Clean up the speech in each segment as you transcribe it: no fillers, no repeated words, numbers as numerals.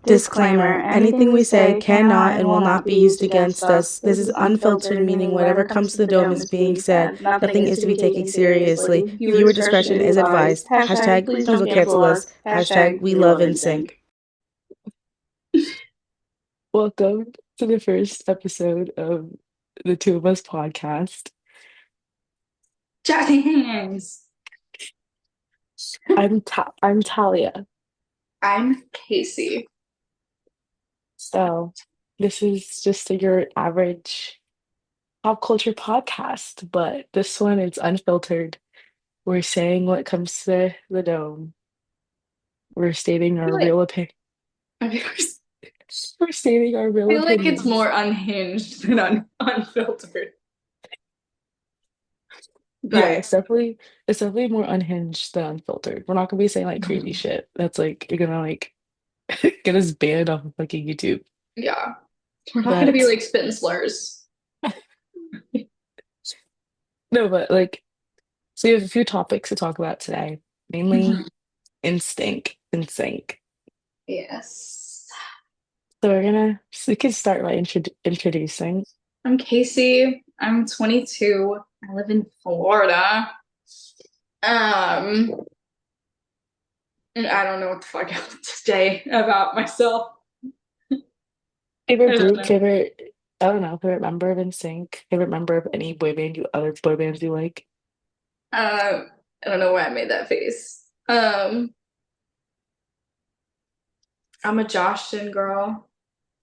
Disclaimer: anything we say cannot and will not be used against us. This is unfiltered, meaning whatever comes to the dome is being said. Nothing is to be taken seriously. Viewer discretion is advised. Hashtag please don't cancel us. Hashtag we love NSYNC. Welcome to the first episode of the Two of Us podcast. Chasez. I'm Talia. I'm Casey. So this is just your average pop culture podcast, but this one is unfiltered. We're saying what comes to the dome. We're stating I feel our like, real opinion. I feel We're stating our real like it's opinions. more unhinged than unfiltered. Yeah, But it's definitely more unhinged than unfiltered. We're not gonna be saying like crazy shit. That's like you're gonna like get us banned off of fucking YouTube. yeah, we're not gonna be But like spitting slurs. no, but like so we have a few topics to talk about today, mainly instinct and sync. Yes. So we can start by introducing. I'm Casey. I'm 22. I live in Florida. Um, and I don't know what the fuck else to say about myself. I Favorite don't group, know. I don't know, favorite member of NSYNC, favorite member of any other boy bands you like. I don't know why I made that face. I'm a Joshin girl.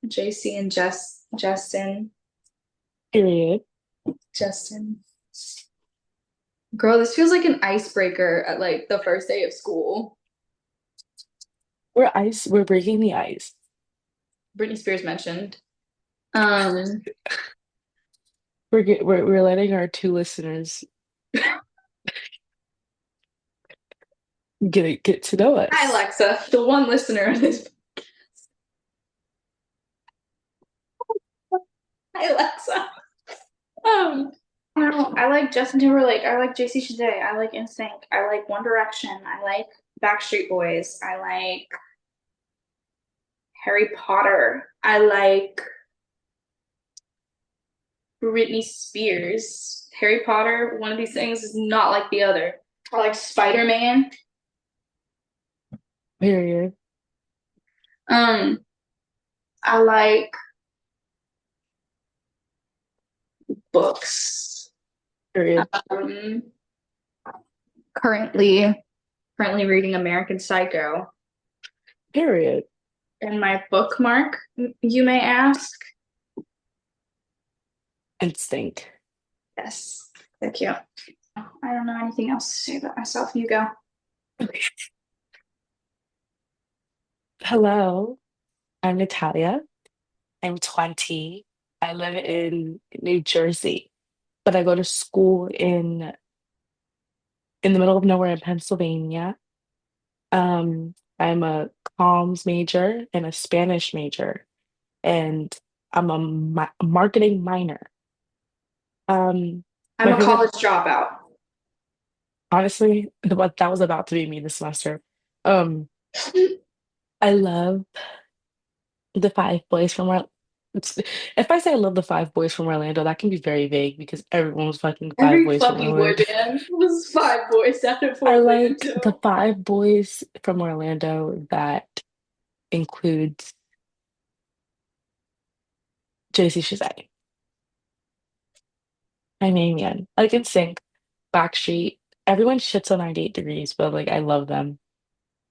JC and Period. Justin. Girl, this feels like an icebreaker at like the first day of school. We're breaking the ice. Britney Spears mentioned. Um, We're letting our two listeners get to know Hi us. Alexa, the one listener of this. Hi Alexa. I don't know. I like Justin Timberlake. I like JC Chasez. I like NSYNC. I like One Direction. I like Backstreet Boys. I like Harry Potter. I like Britney Spears. Harry Potter, one of these things is not like the other. I like Spider-Man. Period. Um, I like books. Period. Um, currently reading American Psycho. Period. And my bookmark, you may ask. Instinct. Yes, thank you. I don't know anything else to say about myself. You go. Hello, I'm Natalia. I'm 20. I live in New Jersey, but I go to school in the middle of nowhere in Pennsylvania. I'm a comms major and a Spanish major, and I'm a marketing minor. Um, I'm my a favorite, college dropout. honestly, what that was about to be me this semester. Um, I love the five boys from if I say I love the five boys from Orlando, that can be very vague because everyone was fucking five Every boys from fucking boy Orlando. band was five boys out of I like the Orlando. five boys from Orlando that includes JC Chasez. I mean, man, I can sing Backstreet. Everyone shits on 98 Degrees, but like I love them.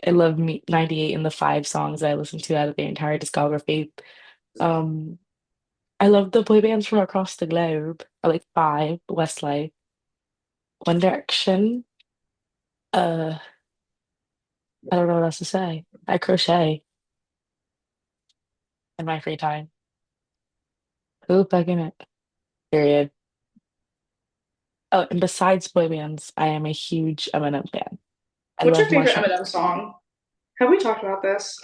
I love me 98 and the five songs I listened to out of their entire discography. Um, I love the boy bands from across the globe. I like Five, Westlife, One Direction. Uh, I don't know what else to say. I crochet in my free time. Poop, I can it. Period. Oh, and besides boy bands, I am a huge Eminem fan. I What's your love favorite Marshall. Eminem song? Have we talked about this?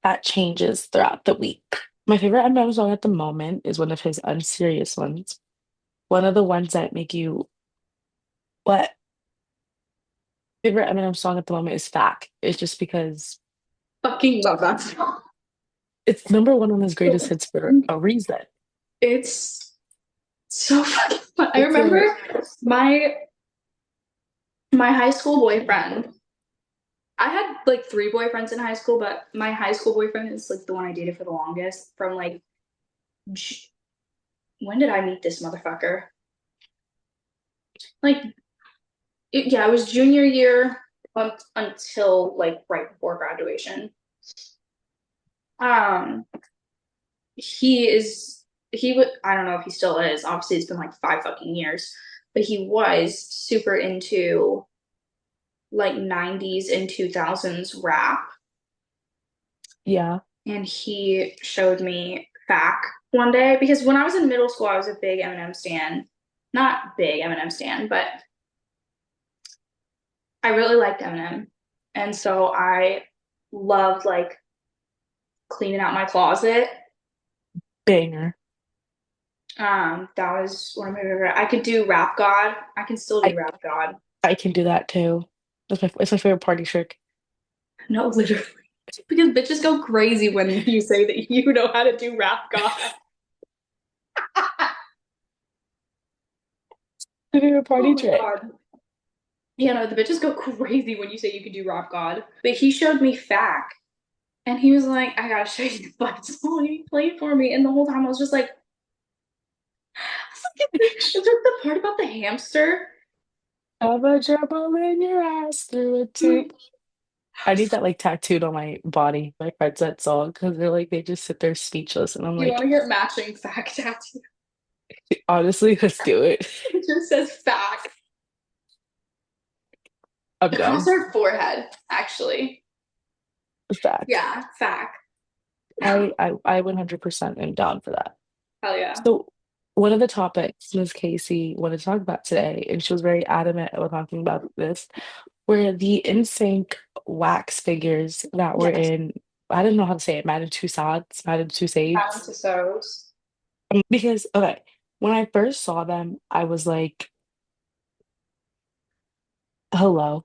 That changes throughout the week. My favorite Eminem song at the moment is one of his unserious ones. One of the ones that make you what? Favorite Eminem song at the moment is Fact. It's just because fucking love that song. It's #1 on his greatest hits for a reason. It's so fucking fun. I It's remember my high school boyfriend. I had like 3 boyfriends in high school, but my high school boyfriend is like the one I dated for the longest. From like, when did I meet this motherfucker? Like, yeah, it was junior year until like right before graduation. Um, he would, I don't know if he still is. Obviously, it's been like 5 fucking years, but he was super into like 90s and 2000s rap. Yeah. And he showed me Fack one day because when I was in middle school, I was a big Eminem stan. Not big Eminem stan, but I really liked Eminem. And so I loved like cleaning out my closet. Banger. That was one of my favorite. I could do Rap God. I can still do I Rap God. I can do that too. It's my favorite party trick. No, literally. Because bitches go crazy when you say that you know how to do Rap God. My favorite party Oh my trick. God. Yeah, no, the bitches go crazy when you say you can do Rap God. But he showed me Fack. And he was like, I gotta show you the fucking song. He played for me. And the whole time I was just like, it's like the part about the hamster. Have a trouble in your ass through a tube. I need that like tattooed on my body. My friends that song because they're like they just sit there speechless, and I'm You want like, to get matching Fack tattoo? honestly, let's do it. It just says Fack I'm across down. her forehead, actually. Fact. Yeah, Fack. I 100% am down for that. Hell yeah. So one of the topics Ms. Casey wanted to talk about today, and she was very adamant about talking about this, were the NSYNC wax figures that were Yes. in, I don't know how to say it, Madame Tussauds, Madame Madame Tussauds. Tussauds. Because, okay, when I first saw them, I was like, hello.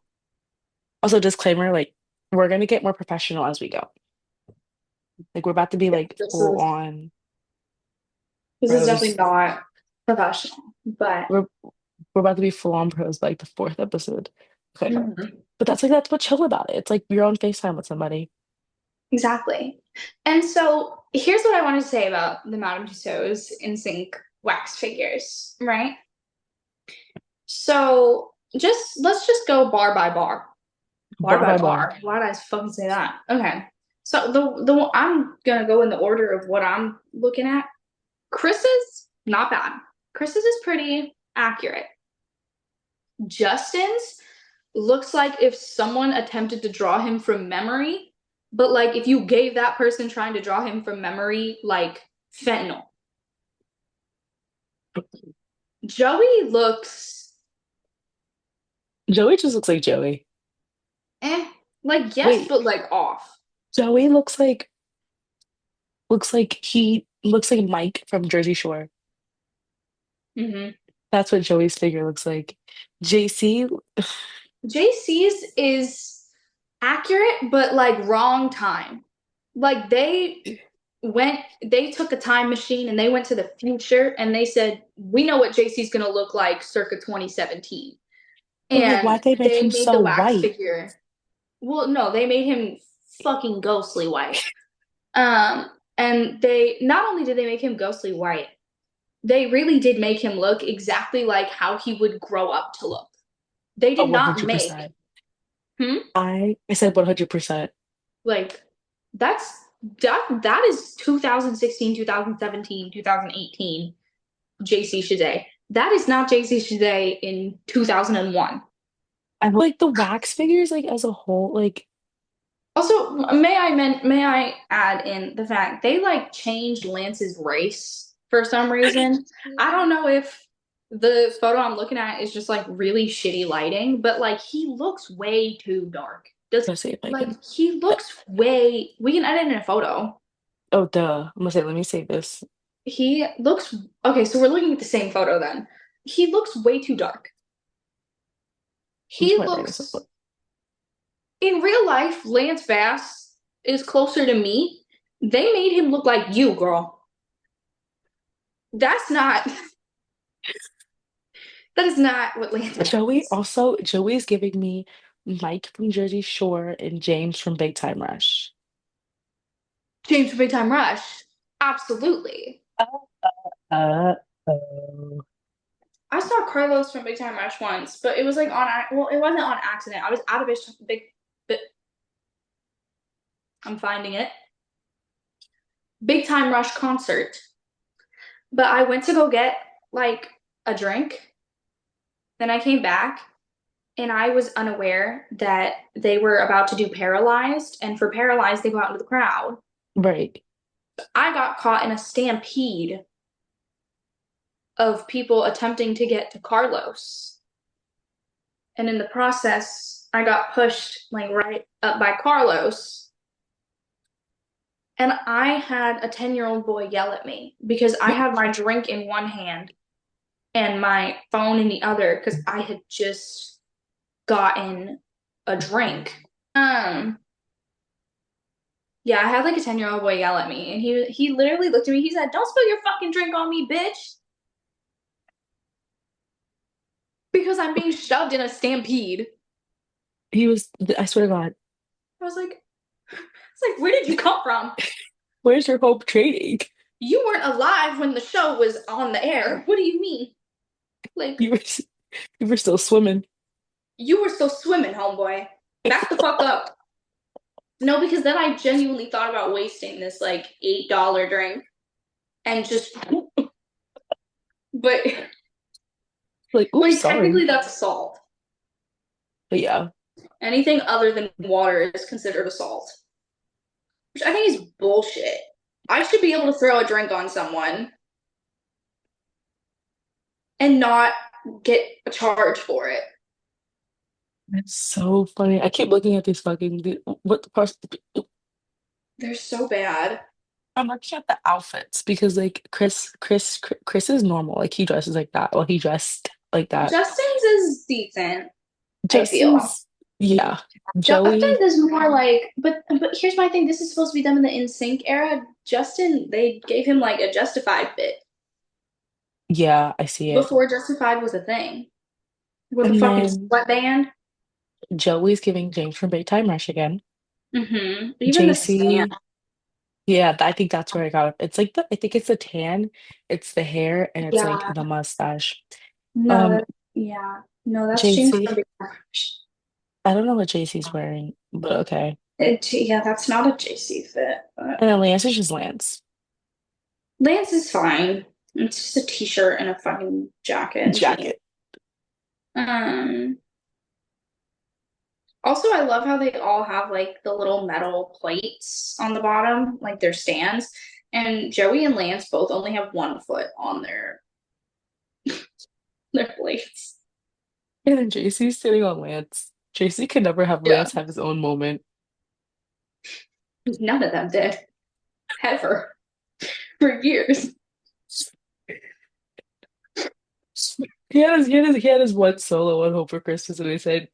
Also, disclaimer, like, we're gonna get more professional as we go. Like, we're about to be Yeah, like full on this is definitely pros. not professional, but We're we're about to be full on pros by like the 4th episode. Okay. Mhm. But that's what's chill about it. It's like you're on FaceTime with somebody. Exactly. And so here's what I wanted to say about the Madame Tussauds NSYNC wax figures, right? So just let's just go bar by bar. Bar Bar by by bar. bar. Why did I fucking say that? Okay. So I'm gonna go in the order of what I'm looking at. Chris's not bad. Chris's is pretty accurate. Justin's looks like if someone attempted to draw him from memory, but like if you gave that person trying to draw him from memory like fentanyl. Joey looks Joey just looks like Joey. eh, like yes, Wait, but like off. Joey looks like he looks like Mike from Jersey Shore. Mm-hmm. That's what Joey's figure looks like. JC, JC's is accurate, but like wrong time. Like they took a time machine and they went to the future and they said, we know what JC's gonna look like circa 2017. but like, why'd And they make they him made the so wax white? figure. Well, no, they made him fucking ghostly white. And they not only did they make him ghostly white, they really did make him look exactly like how he would grow up to look. They Oh, did not make 100%. hmm? I said 100%. Like that's that is 2016, 2017, 2018 JC Chasez. That is not JC Chasez in 2001. I like the wax figures, like as a whole, like Also, may I add in the fact they like changed Lance's race for some reason. I don't know if the photo I'm looking at is just like really shitty lighting, but like he looks way too dark. Does let's see if I like can. he looks way we can edit in a photo. Oh, duh. I'm gonna say, let me say this. He looks okay, so we're looking at the same photo then. He looks way too dark. I'm just He my brightness up. looks in real life, Lance Bass is closer to me. They made him look like you, girl. That's not. That is not what Lance is. Joey is giving me Mike from Jersey Shore and James from Big Time Rush. James from Big Time Rush. Absolutely. Uh oh. I saw Carlos from Big Time Rush once, but it was like well, it wasn't on accident. I was out of big I'm finding it. Big Time Rush concert. But I went to go get like a drink. Then I came back and I was unaware that they were about to do Paralyzed. And for Paralyzed, they go out into the crowd. Right. I got caught in a stampede of people attempting to get to Carlos. And in the process, I got pushed like right up by Carlos. And I had a 10-year-old boy yell at me because I had my drink in one hand and my phone in the other because I had just gotten a drink. Yeah, I had like a 10-year-old boy yell at me and he literally looked at me, he said, "Don't spill your fucking drink on me, bitch." Because I'm being shoved in a stampede. I swear to God, I was like, where did you come from? where's your hope trading? You weren't alive when the show was on the air. What do you mean? Like, You were you were still swimming. you were still swimming, homeboy. Back the fuck up. No, because then I genuinely thought about wasting this like $8 drink and just, but Like, oops, like sorry. technically that's assault. But yeah, Anything other than water is considered assault, which I think is bullshit. I should be able to throw a drink on someone and not get a charge for it. it's so funny. I keep looking at these what the person. They're so bad. I'm looking at the outfits because like Chris is normal. Like he dresses like that. Well, he dressed like that. Justin's is decent, I feel. Justin's, yeah. Justin's Joey, is more like, but here's my thing. This is supposed to be them in the NSYNC era. Justin, they gave him like a Justified fit yeah, I see it. before Justified was a thing with a And fucking then sweatband. Joey's giving James from Big Time Rush again. Even the stand. JC, yeah, I think that's where I got it. It's like I think it's the tan, it's the hair, and it's like Yeah. the mustache. No, Um, yeah. No, that's James from JC, Big Rush. I don't know what JC's wearing, but okay. Yeah, that's not a JC fit, but And then Lance is just Lance. Lance is fine. It's just a t-shirt and a fucking jacket and jeans. Jacket. Um, Also, I love how they all have like the little metal plates on the bottom, like their stands. And Joey and Lance both only have one foot on their plates. And then JC's sitting on Lance. JC could never have Yeah. Lance have his own moment. None of them did. Ever. For years. He had his one solo on Hope for Christmas, and he said,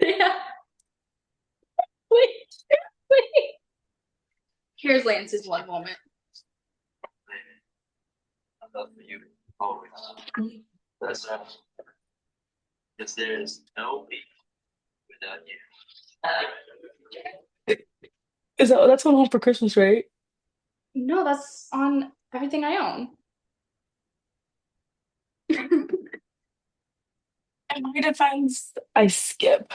Yeah. Wait, wait. Here's Lance's one moment. I love you always. That's because there's no me without you. That's on Home for Christmas, right? No, that's on everything I own. In my defense, I skip.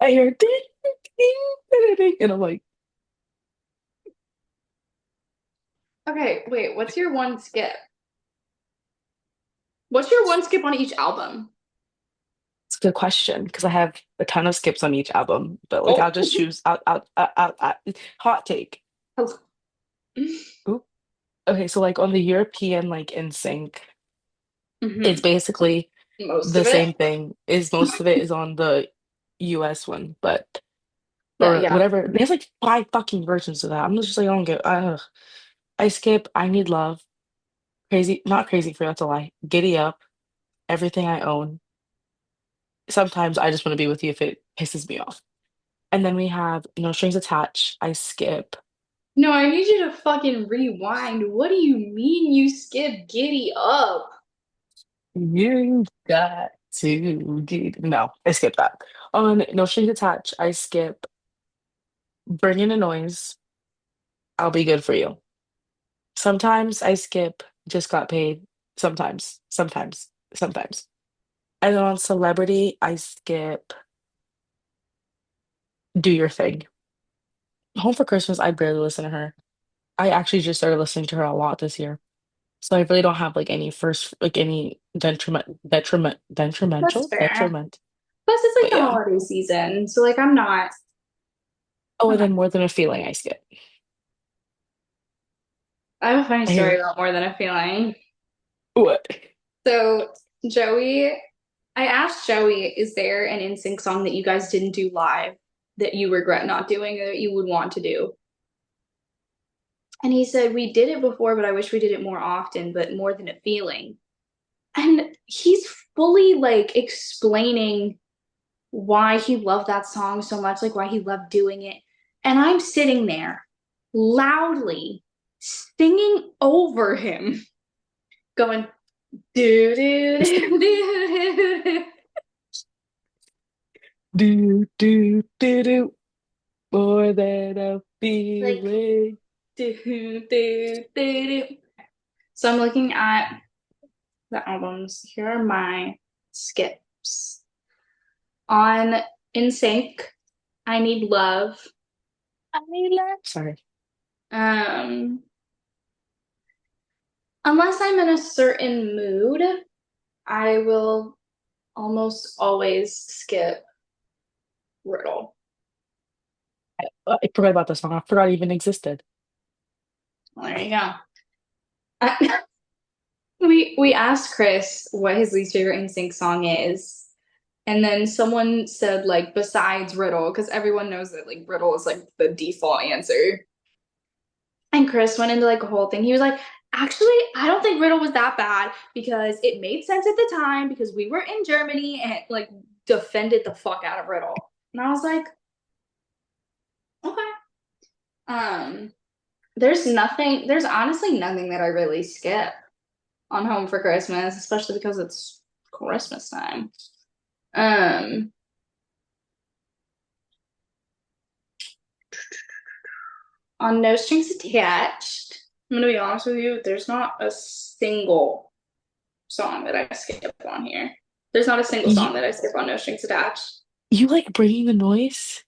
I hear ding, ding, ding, ding, and I'm like, Okay, wait, what's your one skip? What's your one skip on each album? it's a good question because I have a ton of skips on each album, but like Oh. I'll just choose hot take. Oop. Okay, so like on the European like NSYNC, it's Mhm. basically Most the of it. same thing. Is most of it is on the US one, but or Yeah. whatever. There's like five fucking versions of that. I'm just like, I don't get. I skip. I need love. Crazy, not crazy for that's a lie. Giddy up. Everything I own. Sometimes I just want to be with you if it pisses me off. And then we have No Strings Attached. I skip. No, I need you to fucking rewind. What do you mean you skip Giddy Up? You got to get. No, I skip that. On No Strings Attached, I skip Bring in a Noise. I'll be good for you. Sometimes I skip Just Got Paid. Sometimes. And then on Celebrity, I skip Do Your Thing. Home for Christmas, I barely listen to her. I actually just started listening to her a lot this year. So I really don't have like any That's fair. detriment. Plus, it's like But the yeah. holiday season, so like I'm not. Oh, I'm and not. then More Than a Feeling, I skip. I have a funny I hear story about More Than a Feeling. what? So Joey, I asked Joey, is there an NSYNC song that you guys didn't do live that you regret not doing or that you would want to do? And he said, we did it before, but I wish we did it more often, but More Than a Feeling. And he's fully like explaining why he loved that song so much, like why he loved doing it. And I'm sitting there loudly singing over him, going, do, do, do, do, do. Do. More than a Like, feeling. do, do, do, do. So I'm looking at the albums. Here are my skips. On NSYNC, I Need Love. I love. Sorry. Um, unless I'm in a certain mood, I will almost always skip Riddle. I forgot about this song. I forgot it even existed. Well, there you go. We asked Chris what his least favorite NSYNC song is, and then someone said like besides Riddle, because everyone knows that like Riddle is like the default answer. And Chris went into like a whole thing. He was like, actually, I don't think Riddle was that bad because it made sense at the time because we were in Germany and like defended the fuck out of Riddle. And I was like, okay. There's honestly nothing that I really skip on Home for Christmas, especially because it's Christmas time. Um, on No Strings Attached, I'm gonna be honest with you, there's not a single song that I skip on here. There's not a single You, song that I skip on No Strings Attached. you like Bringing the Noise?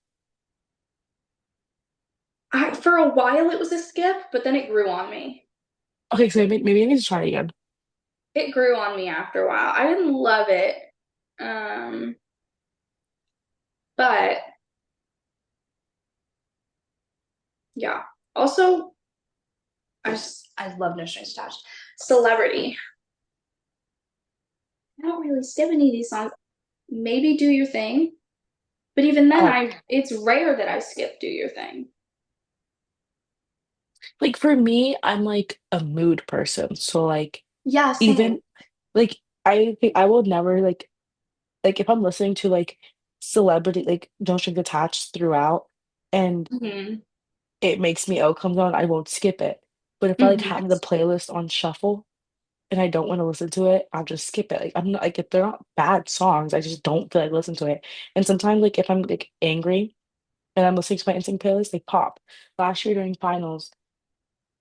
For a while it was a skip, but then it grew on me. Okay, so maybe I need to try it again. It grew on me after a while. I didn't love it. But yeah. Also, I love No Strings Attached. Celebrity. I don't really skip any of these songs. Maybe Do Your Thing. But even then Oh, it's rare that I skip Do Your Thing. like for me, I'm like a mood person. So like Yeah, same. even like I think I will never like if I'm listening to like celebrity like Don't String Attached throughout and Hmm. it makes me comes on, I won't skip it. But if I like Hmm. have the playlist on shuffle and I don't want to listen to it, I'll just skip it. Like I'm not like if they're not bad songs, I just don't feel like listen to it. And sometimes like if I'm like angry and I'm listening to my instinct playlist, they pop. Last year during finals,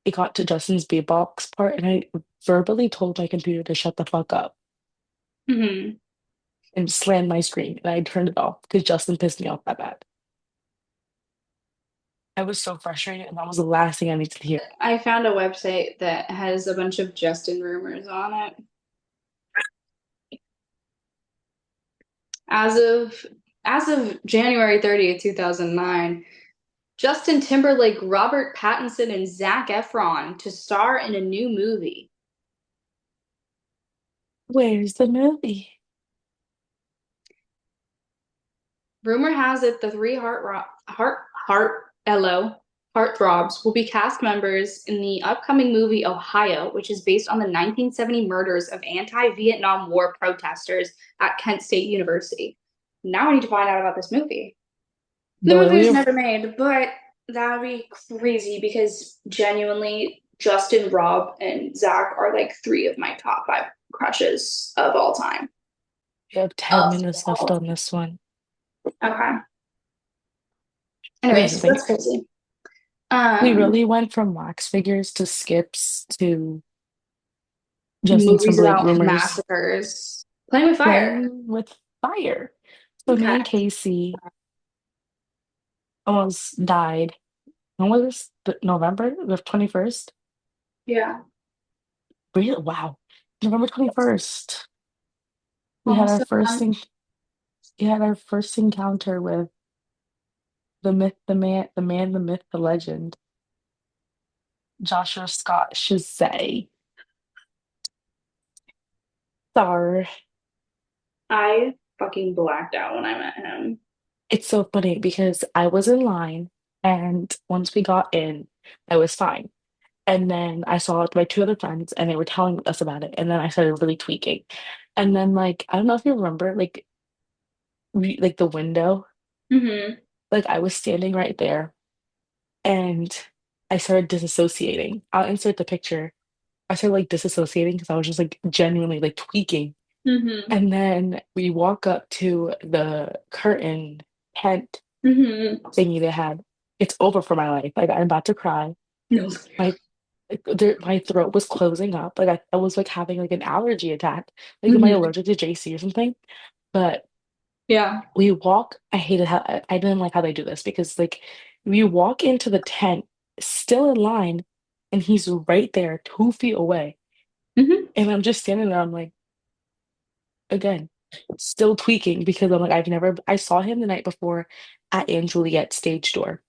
it got to Justin's beatbox part, and I verbally told my computer to shut the fuck up Hmm. and slammed my screen, and I turned it off because Justin pissed me off that bad. I was so frustrated, and that was the last thing I needed to hear. I found a website that has a bunch of Justin rumors on it. As of January 30th, 2009, Justin Timberlake, Robert Pattinson, and Zac Efron to star in a new movie. Where's the movie? Rumor has it the three heartthrobs will be cast members in the upcoming movie Ohio, which is based on the 1970 murders of anti-Vietnam War protesters at Kent State University. now I need to find out about this movie. The The way movie we was have never made, but that would be crazy because genuinely, Justin, Rob, and Zach are like three of my top five crushes of all time. we have 10 Of minutes left all. on this one. Okay. Here's the Anyways, thing. that's crazy. We Um, really went from wax figures to skips to Justin movies Timberlake about rumors massacres, playing with fire. playing with fire. So me Okay. and Casey almost died. When was this? November the 21st? Yeah. Really? Wow. November 21st. We had Almost our a first month. thing we had our first encounter with the myth, the myth, the legend, Joshua Scott Chasez. Star. I fucking blacked out when I met him. It's so funny because I was in line and once we got in, I was fine. And then I saw my two other friends and they were telling us about it. And then I started really tweaking. And then like I don't know if you remember like the window, Mm-hmm. like I was standing right there and I started disassociating. I'll insert the picture. I started like disassociating because I was just like genuinely like tweaking. Mm-hmm. And then we walk up to the curtain tent Mm-hmm. thingy they had. It's over for my life. Like I'm about to cry. No. My my throat was closing up. Like I was like having like an allergy attack. Like am I Mm-hmm. allergic to JC or something? But Yeah. we walk. I hated how I didn't like how they do this because like we walk into the tent still in line, and he's right there 2 feet away, Mm-hmm. and I'm just standing there. I'm like again, still tweaking because I'm like I saw him the night before at Anne Juliet stage door.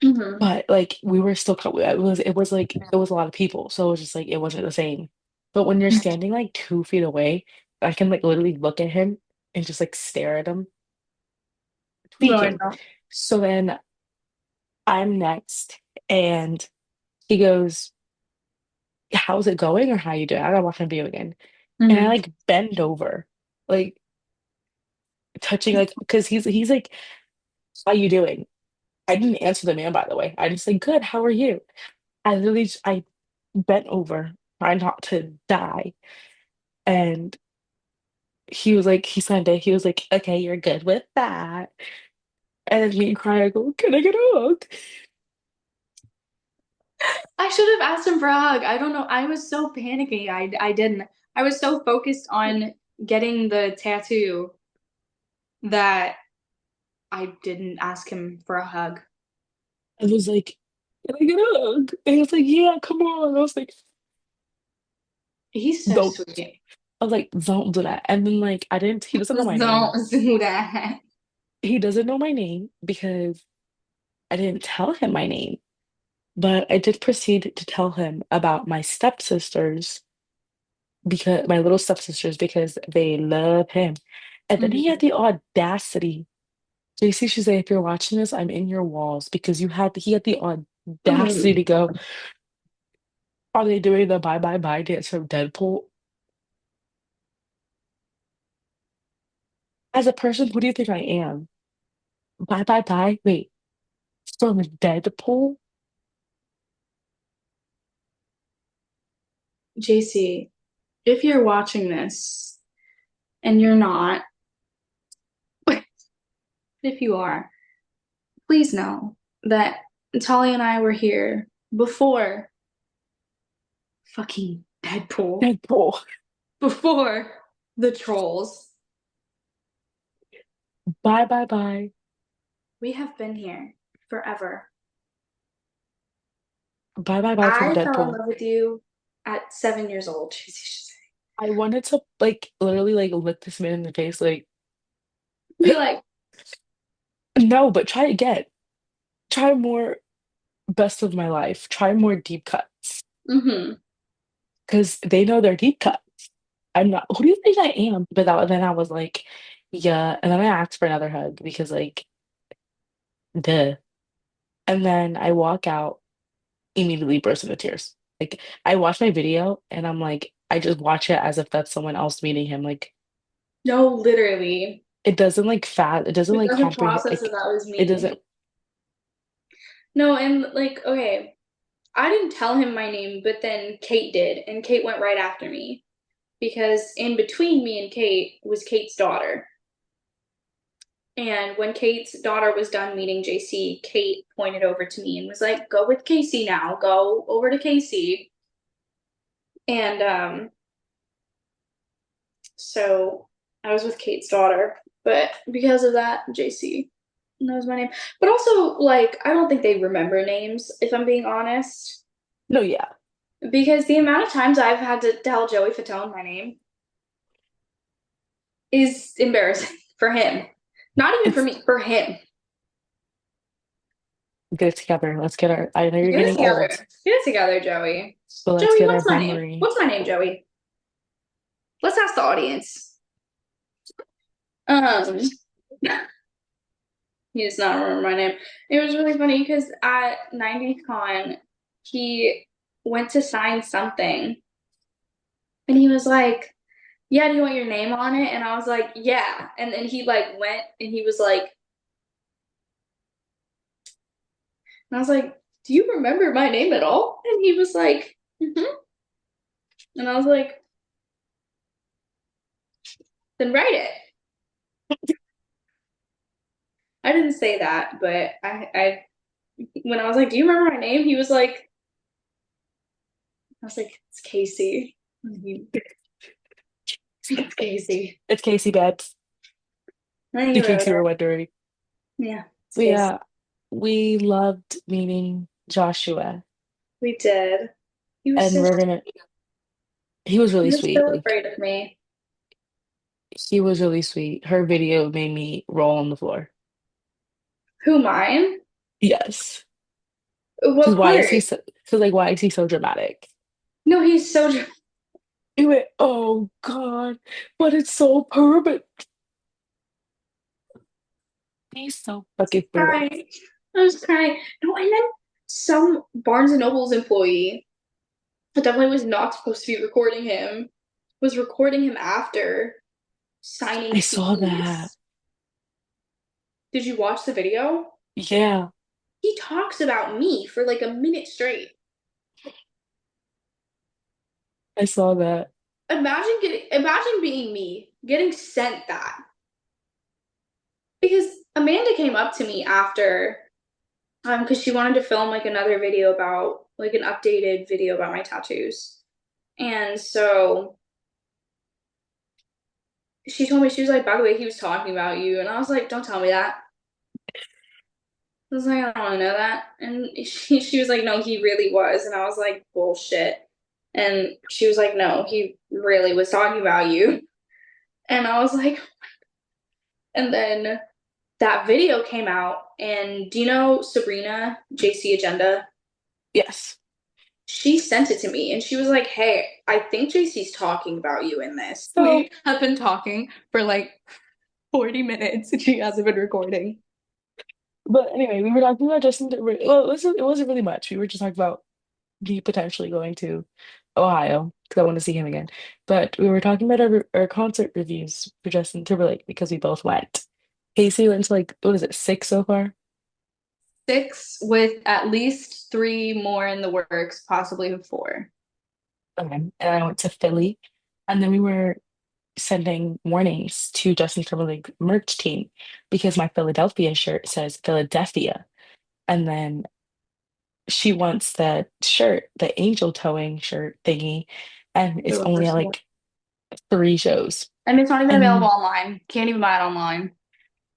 Mm-hmm. But like we were still it was like it was a lot of people, so it was just like it wasn't the same. But when you're standing like 2 feet away, I can like literally look at him and just like stare at him, No, I tweaking. know. So then I'm next, and he goes, "How's it going?" or "How you doing?" I gotta watch my video again, and I Mm-hmm. like bend over, like touching like because he's like, "How you doing?" I didn't answer the man, by the way. I just said, "Good. How are you?" I bent over, trying not to die. And he was like, he signed it. He was like, okay, you're good with that. And then me and cry, I go, can I get a hug? I should have asked him for a hug. I don't know. I was so panicky. I didn't. I was so focused on getting the tattoo that I didn't ask him for a hug. I was like, can I get a hug? And he was like, yeah, come on. I was like, He's so don't. sweet. I was like, don't do that. And then like he doesn't know my name. Don't do that. He doesn't know my name because I didn't tell him my name. But I did proceed to tell him about my stepsisters because my little stepsisters because they love him. And then he had Mhm. the audacity. JC should say, if you're watching this, I'm in your walls because he had the audacity to go, are they doing the bye bye bye dance from Deadpool? As a person, who do you think I am? Bye bye bye. Wait, from Deadpool? JC, if you're watching this and you're not, if you are, please know that Talia and I were here before fucking Deadpool, Deadpool. before the trolls. Bye bye bye. We have been here forever. Bye bye bye from I fell in Deadpool. love with you at 7 years old, JC. I wanted to like literally like look this man in the face, like, Be like, no, but try again. Try more best of my life. Try more deep cuts. mm-hmm. Because they know they're deep cuts. I'm not, who do you think I am? But then I was like, yeah. And then I asked for another hug because, like, duh. And then I walk out, immediately burst into tears. Like, I watch my video and I'm like, I just watch it as if that's someone else meeting him. Like, No, literally. It doesn't like it doesn't It like doesn't comprehend, process that like, that was it me. doesn't. No, and like, okay, I didn't tell him my name, but then Kate did, and Kate went right after me because in between me and Kate was Kate's daughter. And when Kate's daughter was done meeting JC, Kate pointed over to me and was like, "Go with Casey now. Go over to Casey." And so I was with Kate's daughter, but because of that, JC knows my name. But also, like, I don't think they remember names, if I'm being honest. No, yeah. Because the amount of times I've had to tell Joey Fatone my name is embarrassing for him. Not even for It's me, for him. get it together. Let's get our. I know you're Get it getting together. old, Get it together, Joey. but let's Joey, get our what's my name? memory. What's my name, Joey? Let's ask the audience. He does not remember my name. It was really funny because at 90th Con, he went to sign something and he was like, "Yeah, do you want your name on it?" And I was like, "Yeah." And then he like went and he was like, and I was like, "Do you remember my name at all?" And he was like, "Mm-hmm." And I was like, "Then write it." I didn't say that, but I when I was like, "Do you remember my name?" He was like, I was like, "It's Casey." And it's Casey. It's Casey Betts. And he In case wrote you were it. wondering. Yeah, it's But Casey. yeah, we loved meeting Joshua, We did. He was and so he was he really was sweet. so Like, afraid of me. he was really sweet. Her video made me roll on the floor. Who, mine? Yes. Because What why is part? he so? Because like, why is he so dramatic? No, he's so He went, "Oh God, but it's so perfect." He's so fucking brutal. crying. I was crying. No, and then some Barnes and Noble's employee that definitely was not supposed to be recording him, was recording him after signing I saw that. CDs. Did you watch the video? Yeah, He talks about me for like a minute straight. I saw that. Imagine being me, getting sent that. Because Amanda came up to me after, because she wanted to film like another video about like an updated video about my tattoos. And so she told me, she was like, "By the way, he was talking about you." And I was like, "Don't tell me that." I was like, "I don't want to know that." And she was like, "No, he really was." And I was like, "Bullshit." And she was like, "No, he really was talking about you." And I was like, and then that video came out. And do you know Sabrina, JC Agenda? Yes. She sent it to me and she was like, "Hey, I think JC's talking about you in this." So, We have been talking for like 40 minutes and she hasn't been recording. but anyway, we were talking about Justin Timberlake. Well, it wasn't really much. We were just talking about me potentially going to Ohio because I want to see him again. But we were talking about our concert reviews for Justin Timberlake because we both went. Casey went to like, what is it, 6 so far? 6 with at least 3 more in the works, possibly 4. Okay. And I went to Philly. And then we were sending warnings to Justin Timberlake merch team because my Philadelphia shirt says Philadelphia. And then she wants that shirt, the angel towing shirt thingy, and it's only at like 3 shows. And it's not even available And online. Can't even buy it online.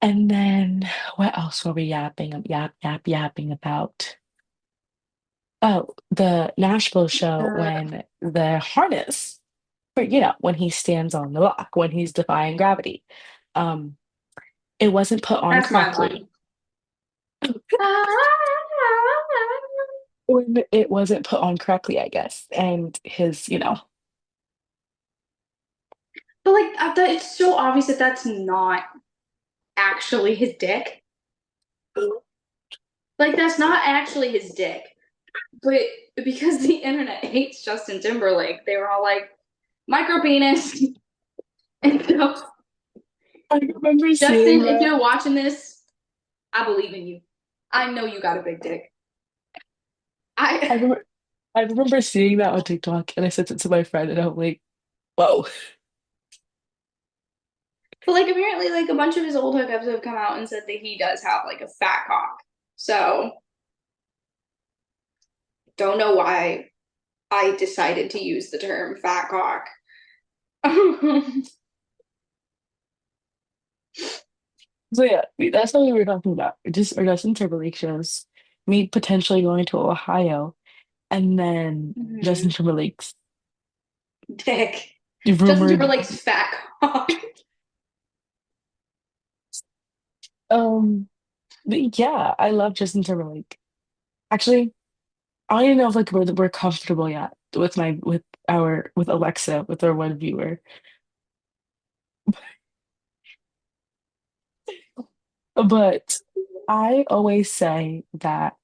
and then what else were we yapping about? Oh, the Nashville show when the harness, for when he stands on the block, when he's defying gravity. Um, it wasn't put on That's my correctly. line. When it wasn't put on correctly, I guess. And his. But like it's so obvious that that's not actually his dick. Like that's not actually his dick. But because the internet hates Justin Timberlake, they were all like, "Micro penis." And so I remember Justin, seeing if that. you're watching this, I believe in you. I know you got a big dick. I I remember, I remember seeing that on TikTok, and I sent it to my friend, and I'm like, "Whoa!" but like apparently like a bunch of his old hookups have come out and said that he does have like a fat cock. So don't know why I decided to use the term fat cock. So yeah, that's what we were talking about. Just our Justin Timberlake shows, me potentially going to Ohio, and then Justin Mhm. Timberlake's Dick. Justin rumored. Timberlake's fat cock. Um, but yeah, I love Justin Timberlake. Actually, I don't even know if like we're comfortable yet with with Alexa with our one viewer. But I always say that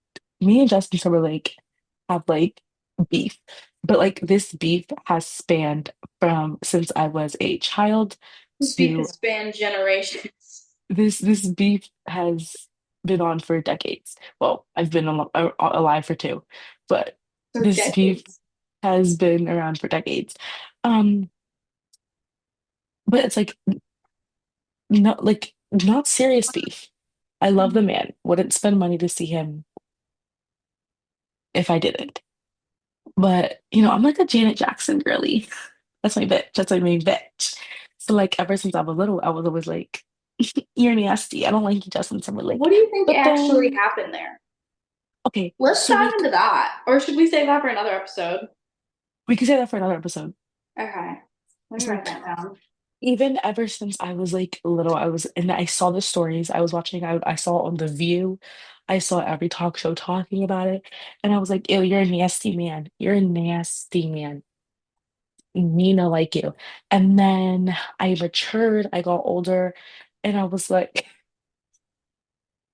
me and Justin Timberlake have like beef, but like this beef has spanned from since I was a child This beef to has spanned generations. this beef has been on for decades. Well, I've been alive for two, but So this beef decades. has been around for decades. Um, but it's not serious beef. I love the man. Wouldn't spend money to see him if I didn't. But I'm like a Janet Jackson girly. That's my bitch. That's my main bitch. So like ever since I was little, I was always like, "You're nasty. I don't like you, Justin Timberlake." What do you think But actually then, happened there? okay, Let's so dive into that. Or should we save that for another episode? we could say that for another episode. Okay. Let me So write that down. even ever since I was like little, and I saw the stories I was watching. I saw on The View. I saw every talk show talking about it, and I was like, "Ew, you're a nasty man. You're a nasty man. Nina like you." And then I matured, I got older, and I was like,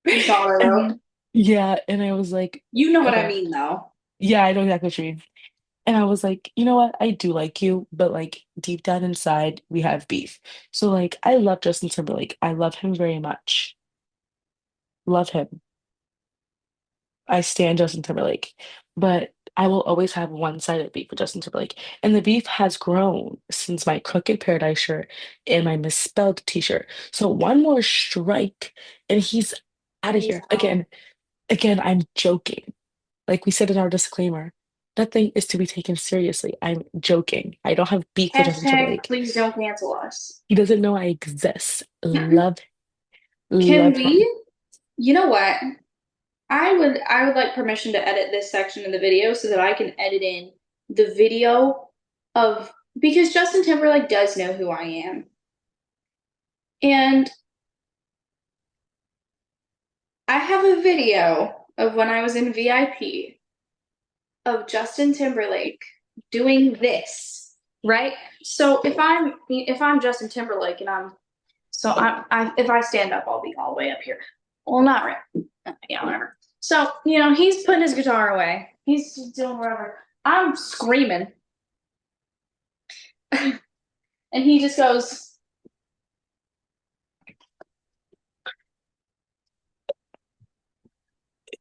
You saw what I wrote? and yeah, and I was like, You know what I okay, mean, though. yeah, I know exactly what you mean. And I was like, you know what? I do like you, but like deep down inside, we have beef. So like, I love Justin Timberlake. I love him very much. Love him. I stand Justin Timberlake, but I will always have one-sided beef with Justin Timberlake. And the beef has grown since my Crooked Paradise shirt and my misspelled t-shirt. So one more strike and he's out of He's here. Again, I'm joking. Like we said in our disclaimer, nothing is to be taken seriously. I'm joking. I don't have beef with Justin hashtag Timberlake. please don't cancel us. He doesn't know I exist. Can Love we? him. You know what? I would like permission to edit this section of the video so that I can edit in the video of because Justin Timberlake does know who I am. And I have a video of when I was in VIP of Justin Timberlake doing this, right? So if I'm Justin Timberlake and if I stand up, I'll be all the way up here. Well, not right. Yeah, whatever. So he's putting his guitar away. He's doing whatever. I'm screaming, and he just goes.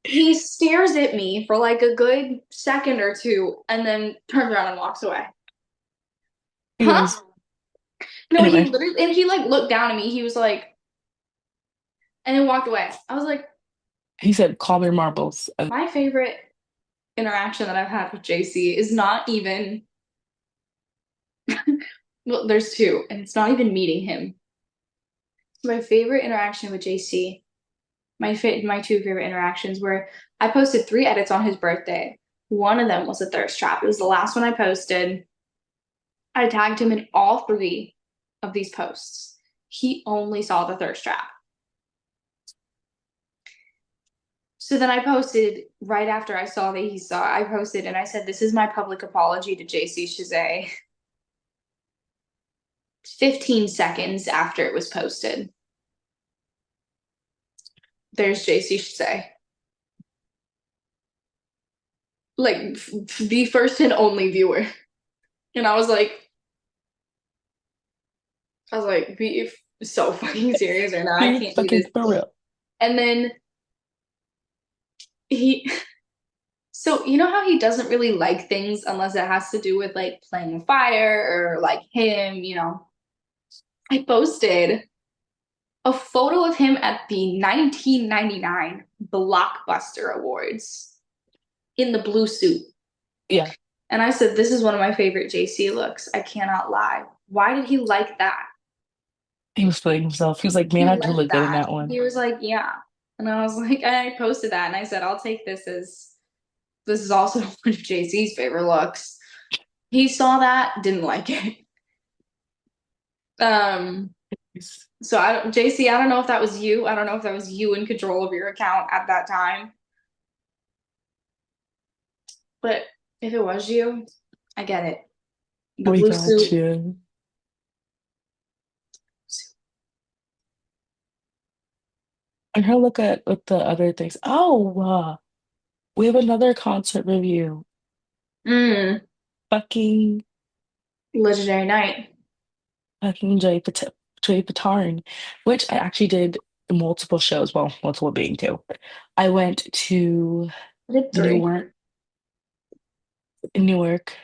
He stares at me for like a good second or two, and then turns around and walks away. He Huh? goes, No, he anyway, literally and he like looked down at me. He was like, and then walked away. I was like, he said, "Call me marbles." And my favorite interaction that I've had with JC is not even well, there's two, and it's not even meeting him. My favorite interaction with JC, my two favorite interactions were I posted 3 edits on his birthday. One of them was a thirst trap. It was the last one I posted. I tagged him in all 3 of these posts. He only saw the thirst trap. So then I posted right after I saw that I posted and I said, "This is my public apology to JC Chasez." 15 seconds after it was posted, there's JC Chasez. Like the first and only viewer. And I was like, so fucking serious right now. I Being can't do fucking this. for real. And then he, so you know how he doesn't really like things unless it has to do with like playing with fire or like him, you know. I posted a photo of him at the 1999 Blockbuster Awards in the blue suit. Yeah. And I said, this is one of my favorite JC looks. I cannot lie. Why did he like that? He was playing himself. He was like, He man, I do liked look good in that. that one. He was like, yeah. And I was like, I posted that and I said, I'll take this as this is also one of JC's favorite looks. He saw that, didn't like it. So JC, I don't know if that was you. I don't know if that was you in control of your account at that time. But if it was you, I get it. The We blue got suit. you. And her look at with the other things. Oh, we have another concert review. Mm, Fucking legendary night. fucking Jay Patarn, which I actually did multiple shows. Well, multiple being two. I went to I did three. Newark. Newark.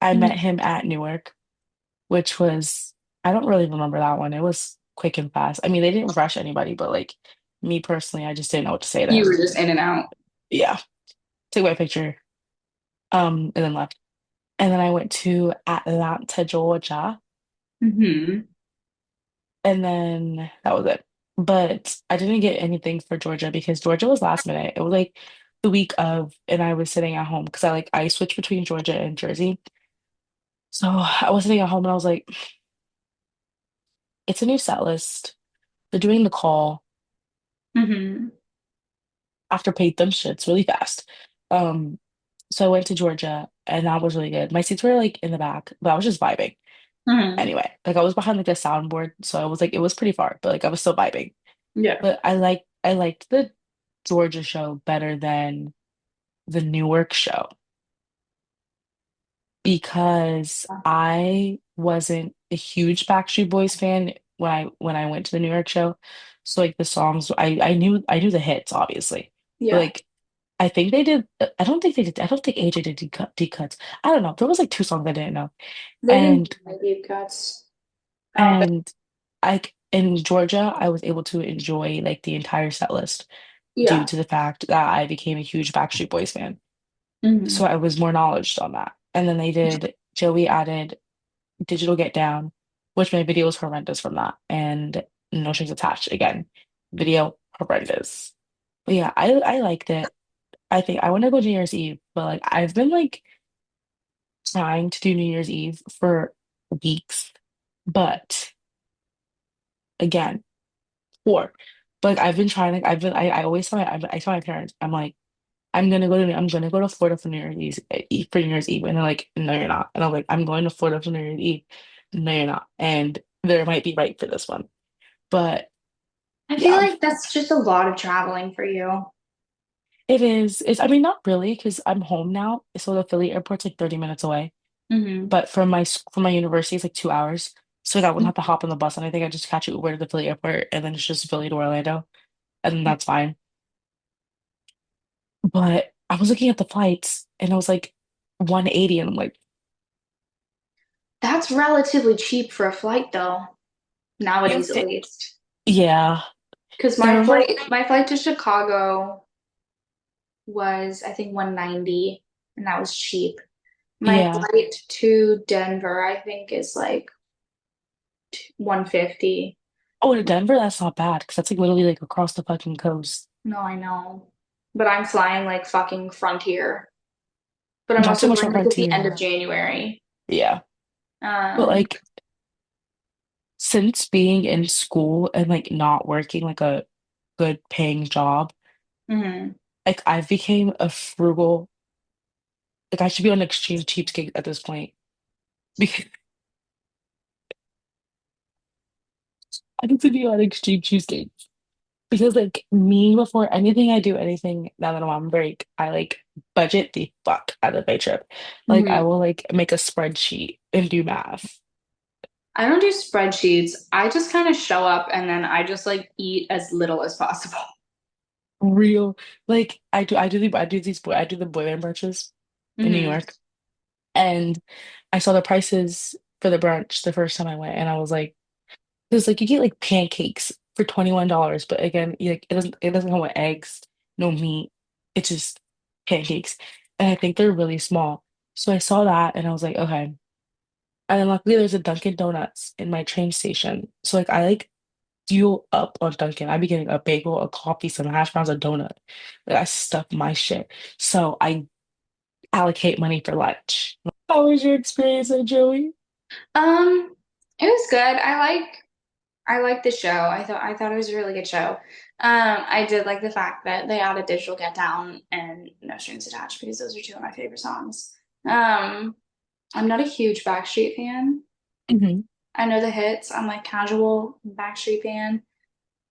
I met him at Newark, which was I don't really remember that one. It was quick and fast. I mean, they didn't rush anybody, but like me personally, I just didn't know what to say to You him. were just in and out. Yeah, took my picture, and then left. And then I went to Atlanta, Georgia, Mm-hmm. and then that was it. But I didn't get anything for Georgia because Georgia was last minute. It was like the week of, and I was sitting at home because I switched between Georgia and Jersey. So I was sitting at home and I was like, it's a new set list. They're doing the call. Mm-hmm. After paid them shits really fast. Um, so I went to Georgia and that was really good. My seats were like in the back, but I was just vibing. Mm-hmm. Anyway, like I was behind like a soundboard, so I was like it was pretty far, but like I was still vibing. Yeah. But I liked the Georgia show better than the Newark show because I wasn't a huge Backstreet Boys fan when I went to the New York show. So like the songs I knew the hits obviously. But Yeah. like I think they did. I don't think they did. I don't think AJ did deep cuts. I don't know. There was like two songs I didn't know, They didn't and do my deep cuts. I don't think. and in Georgia, I was able to enjoy like the entire set list due Yeah. to the fact that I became a huge Backstreet Boys fan. Mm-hmm. So I was more knowledge on that. And then Joey added Digital Get Down, which my video was horrendous from that, and No Strings Attached again, video horrendous. But yeah, I liked it. I think I want to go New Year's Eve, but like I've been like trying to do New Year's Eve for weeks, but again, four. But like I've been trying, like I always I tell my parents, I'm like, I'm gonna go to Florida for New Year's Eve, for New Year's Eve, and they're like, no, you're not. And I'm like, I'm going to Florida for New Year's Eve. No, you're not. And they might be right for this one, but I feel yeah, like that's just a lot of traveling for you. it is. It's I mean, not really, because I'm home now, so the Philly airport's like 30 minutes away. Mm-hmm. But from my university, it's like 2 hours. So like, I wouldn't have to hop on the bus, and I think I just catch an Uber to the Philly airport, and then it's just Philly to Orlando, and then that's fine. But I was looking at the flights, and I was like 180, and I'm like, That's relatively cheap for a flight, though, yeah, nowadays at least. yeah, Because they're like, my flight to Chicago was, I think, 190, and that was cheap. My yeah. flight to Denver, I think, is like 150. Oh, to Denver, that's not bad because that's like literally like across the fucking coast. No, I know. But I'm flying like fucking Frontier. But I'm Not so also much going for like at the end Frontier. of January. Yeah, but Um, like since being in school and like not working like a good paying job, mhm. like I've became a frugal. Like I should be on exchange cheapskate at this point because I need to be on extreme cheapskate. Because like me before anything I do, anything now that I'm on break, I like budget the fuck out of my trip. Like I Mhm. will like make a spreadsheet and do math. I don't do spreadsheets. I just kind of show up and then I just like eat as little as possible. Real. Like I do the boy band brunches in New Hmm. York. And I saw the prices for the brunch the first time I went, and I was like, because like you get like pancakes for $21, but again, like it doesn't come with eggs, no meat. It's just pancakes. And I think they're really small. So I saw that and I was like, okay. And then luckily there's a Dunkin' Donuts in my train station. So like I like fuel up on Dunkin'. I'd be getting a bagel, a coffee, some hash browns, a donut. Like I stuff my shit. So I allocate money for lunch. How was your experience at Joey? Um, it was good. I like the show. I thought it was a really good show. I did like the fact that they added Digital Get Down and No Strings Attached because those are two of my favorite songs. Um, I'm not a huge Backstreet fan. Mhm. I know the hits. I'm like casual Backstreet fan,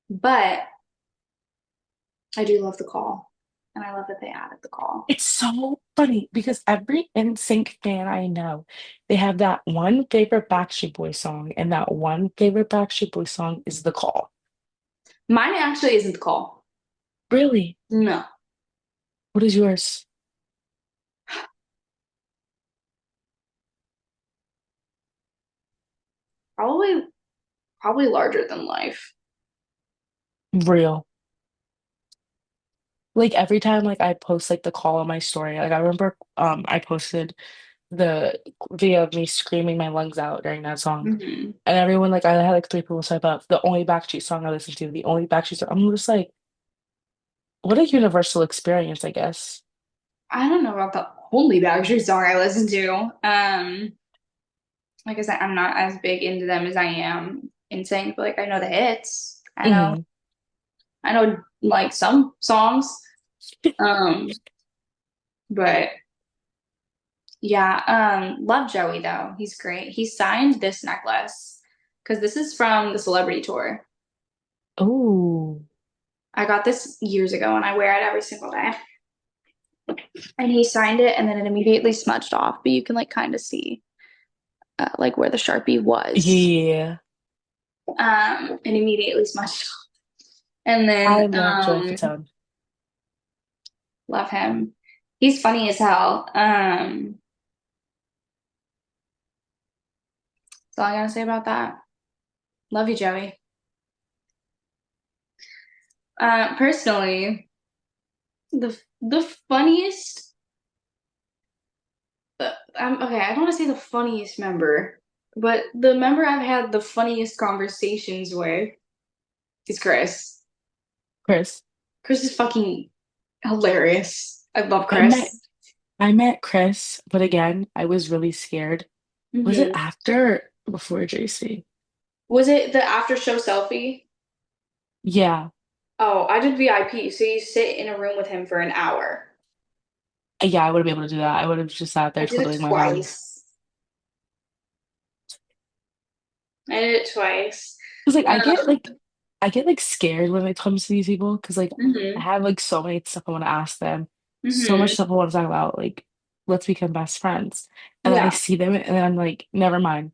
but I do love the call, and I love that they added the call. It's so funny because every NSYNC fan I know, they have that one favorite Backstreet Boys song, and that one favorite Backstreet Boys song is The Call. Mine actually isn't the call. Really? No, What is yours? probably probably larger than life. Real. Like every time like I post like The Call on my story, like I remember I posted the video of me screaming my lungs out during that song. Hmm. And everyone like I had like three people swipe up, the only Backstreet song I listened to, the only Backstreet song. I'm just like, what a universal experience, I guess. I don't know about the only Backstreet song I listen to. Like I said, I'm not as big into them as I am NSYNC, but like I know the hits. I know Hmm. I know like some songs. Um, but yeah, love Joey though. He's great. He signed this necklace because this is from the celebrity tour. Oh. I got this years ago and I wear it every single day. And he signed it and then it immediately smudged off, but you can like kind of see like where the Sharpie was. Yeah. And immediately smudged off. And I then love Joey Fatone. love him. He's funny as hell. That's all I gotta say about that. Love you, Joey. Personally, the funniest. Okay, I don't want to say the funniest member, but the member I've had the funniest conversations with is Chris. Chris. Chris is fucking hilarious. I love I met Chris. I met Chris, but again, I was really scared. Was it Hmm. after or before JC? Was it the after show selfie? Yeah. Oh, I did VIP, so you sit in a room with him for an hour. Yeah, I wouldn't be able to do that. I would have just sat I there did it twiddling my thumbs. twice. I did it twice. Because like Um, I get like scared when it comes to these people because like I hmm. have like so many stuff I want to ask them, so much Hmm. stuff I want to talk about. Like, let's become best friends. And then I Yeah. see them and then I'm like, never mind.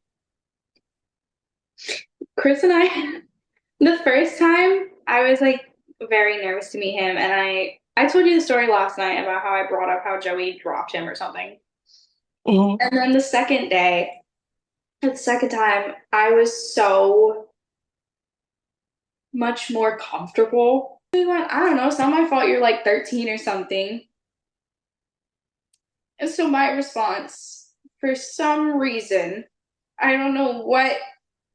Chris and I, the first time I was like very nervous to meet him, and I told you the story last night about how I brought up how Joey dropped him or something. Mhm. And then the second time, I was so much more comfortable. We went, I don't know, it's not my fault you're like 13 or something. And so my response, for some reason, I don't know what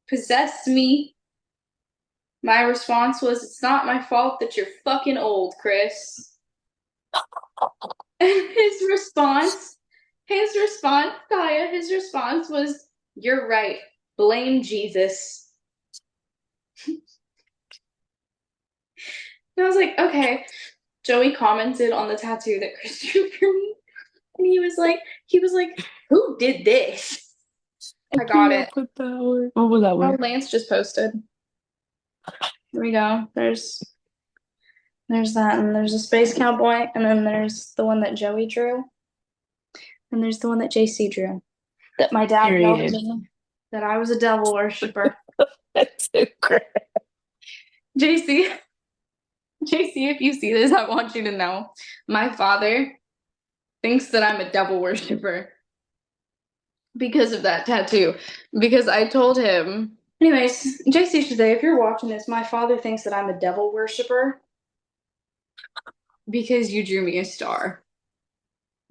possessed me. My response was, it's not my fault that you're fucking old, Chris. And Talia, his response was, you're right. Blame Jesus. And I was like, okay. Joey commented on the tattoo that Chris drew for me. And he was like, who did this? I I got cannot it. put that word. What was that Oh, word? Lance just posted. Here we go. There's that, and there's a space cowboy, and then there's the one that Joey drew, and there's the one that JC drew that my dad mailed Period. me that I was a devil worshiper. That's so great. JC, JC, if you see this, I want you to know my father thinks that I'm a devil worshiper because of that tattoo. Because I told him, anyways, JC Chasez, if you're watching this, my father thinks that I'm a devil worshiper because you drew me a star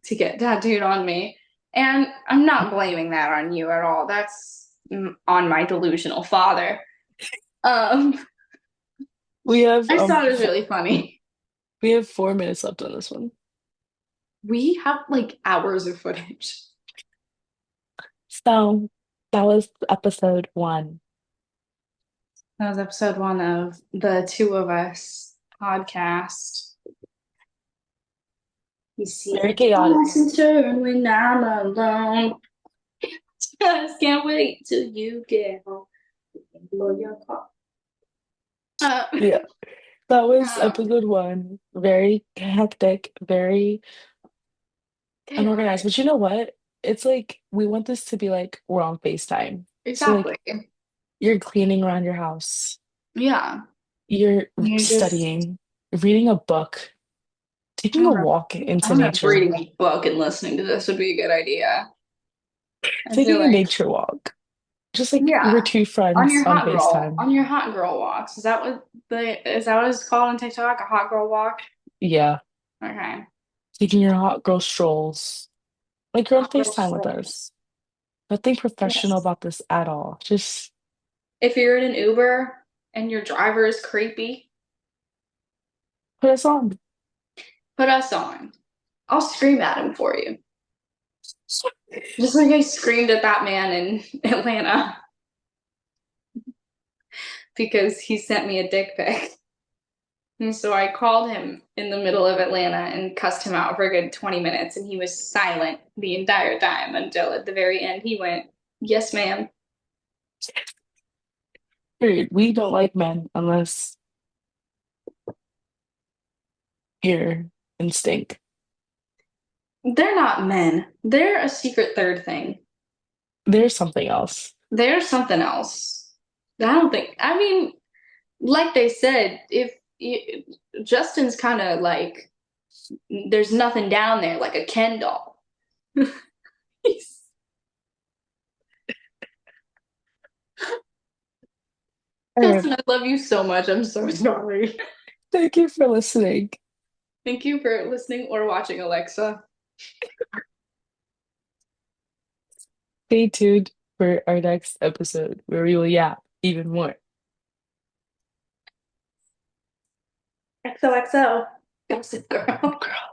to get tattooed on me. And I'm not blaming that on you at all. That's on my delusional father. We have I thought it was really funny. we have 4 minutes left on this one. We have like hours of footage. So that was episode 1. That was episode 1 of the Two of Us podcast. You see, Very chaotic. and turn when I'm alone. Just can't wait till you get home. Blow your car. Yeah. That was Um, episode 1. Very hectic, very unorganized. But you know what? It's like we want this to be like we're on FaceTime. So exactly. like you're cleaning around your house, Yeah. you're You're just studying, reading a book, taking a walk I into don't know if nature, reading a book and listening to this would be a good idea. I feel taking a like, nature walk. Just like yeah, we're two friends on FaceTime. on your hot girl walks. Is that what it's called on TikTok? A hot girl walk? Yeah. Okay. Taking your hot girl strolls. Like you're on Hot girl FaceTime with strolls. us. Nothing professional Yes. about this at all. Just If you're in an Uber and your driver is creepy, put us on. put us on. I'll scream at him for you. Just like I screamed at that man in Atlanta because he sent me a dick pic. And so I called him in the middle of Atlanta and cussed him out for a good 20 minutes, and he was silent the entire time until at the very end he went, "Yes, ma'am." Period. We don't like men unless you're in stink. They're not men. They're a secret third thing. There's something else. They're something else. I mean, like they said, if Justin's kind of like, there's nothing down there, like a Ken doll. Anyway, Justin, I love you so much. I'm so sorry. thank you for listening. Thank you for listening or watching, Alexa. Stay tuned for our next episode where we will yap even more. XOXO. Gossip girl. Girl.